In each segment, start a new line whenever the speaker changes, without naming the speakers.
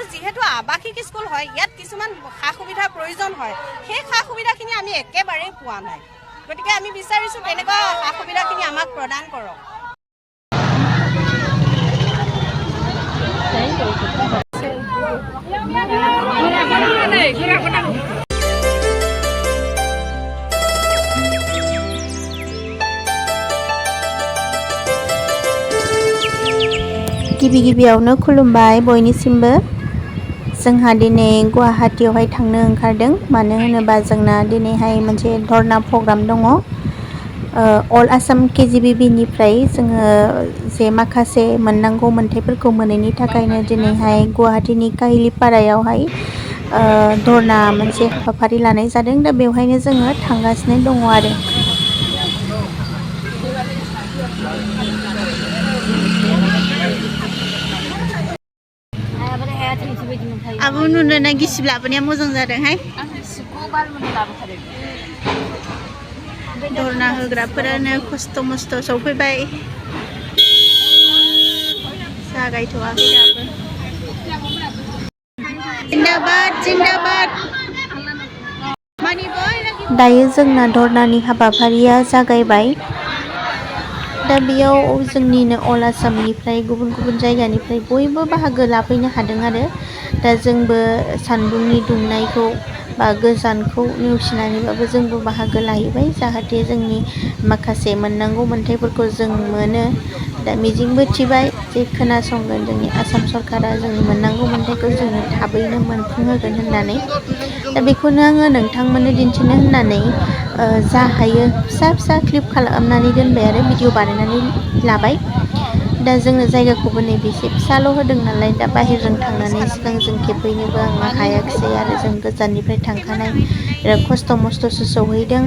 আৰু যেহেতু আৱাসিক স্কুল হয় ইয়াত কিছুমান সা সুবিধাৰ প্ৰয়োজন হয় সেই সা সুবিধাখিনি আমি একেবাৰেই পোৱা নাই গতিকে আমি বিচাৰিছোঁ তেনেকুৱা সা সুবিধাখিনি আমাক প্ৰদান কৰক
गिबियावनो खुलुमबाय बयनिसिमबो जोंहा दिनै गुवाहाटीयावहाय थांनो ओंखारदों मानो होनोबा जोंना दिनैहाय मोनसे धर्ना प्रग्राम दङ अल आसाम KGBB निफ्राय जोङो जे माखासे मोननांगौ मोनथायफोरखौ मोनैनि थाखायनो दिनैहाय गुवाहाटीनि काहिलिपारायावहाय धर्ना मोनसे हाबाफारि लानाय जादों दा बेवहायनो जोङो थांगासिनो दङ आरो आबो नुनो गिसिब लाबोनाया मोजां जादोंहाय धर्ना होग्राफोरानो खस्थ' मस्थ' सफैबाय जागायथ'वाखै दाबो जिन्दाबाद जिन्दाबाद दायो जोंना धर्नानि हाबाफारिया जागायबाय दा बेयाव जोंनिनो अल आसामनिफ्राय गुबुन गुबुन जायगानिफ्राय बयबो बाहागो लाफैनो हादों आरो दा जोंबो सान्दुंनि दुंनायखौ बा गोजानखौ नेवसिनानैबाबो जोंबो बाहागो लाहैबाय जाहाथे जोंनि माखासे मोननांगौ मोनथायफोरखौ जों मोनो दा मिजिंबो थिबाय जे खोनासंगोन जोंनि आसाम सरकारा जोंनि मोननांगौ मोनथायखौ जोंनो थाबैनो मोनफुंहोगोन होननानै दा बेखौनो आङो नोंथांमोननो दिन्थिनो होननानै जा हायो फिसा फिसा क्लिप खालामनानै दोनबाय आरो भिडिअ बानायनानै लाबाय दा जोंनो जायगाखौबो नैबेसे फिसाल' होदों नालाय दा बाहेरजों थांनानै सिगां जों खेबहैनोबो आङो हायाखिसै आरो जों गोजाननिफ्राय थांखानाय बिराद खस्थ' मस्थ'सो सौहैदों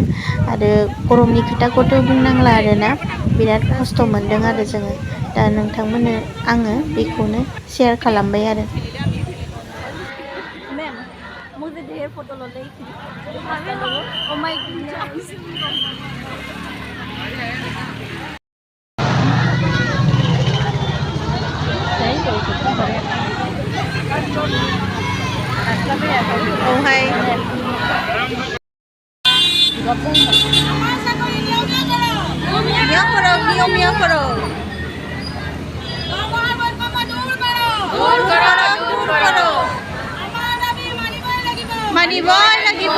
आरो गरमनि खोथाखौथ' बुंनांला आरोना बिराद खस्थ' मोनदों आरो जोङो दा नोंथांमोननो आङो बेखौनो शेयार खालामबाय आरो ओमफ्राय मियाव करो मानिबই লাগিব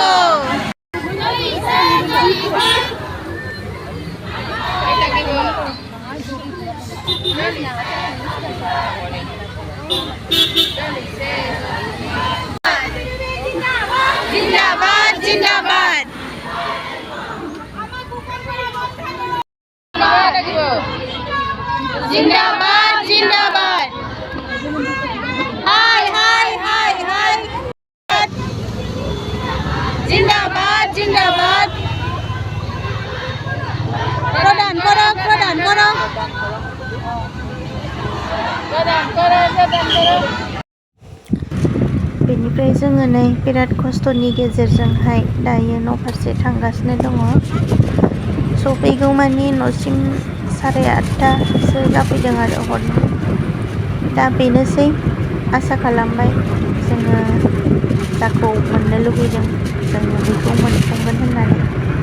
जिंदाबाद जिंदाबाद जिंदाबाद जिंदाबाद हाय हाय हाय हाय जिंदाबाद जिंदाबाद प्रदान करो बेनिफ्राय जोङो नै बिराद खस्थ'नि गेजेरजोंहाय दायो न' फारसे थांगासिनो दङ सफैगौ मानि न'सिम 8:30सो जाफैदों आरो हरनि दा बेनोसै आसा खालामबाय जोङो जाखौ मोननो लुबैदों जोङो बेखौ मोनफुंगोन होननानै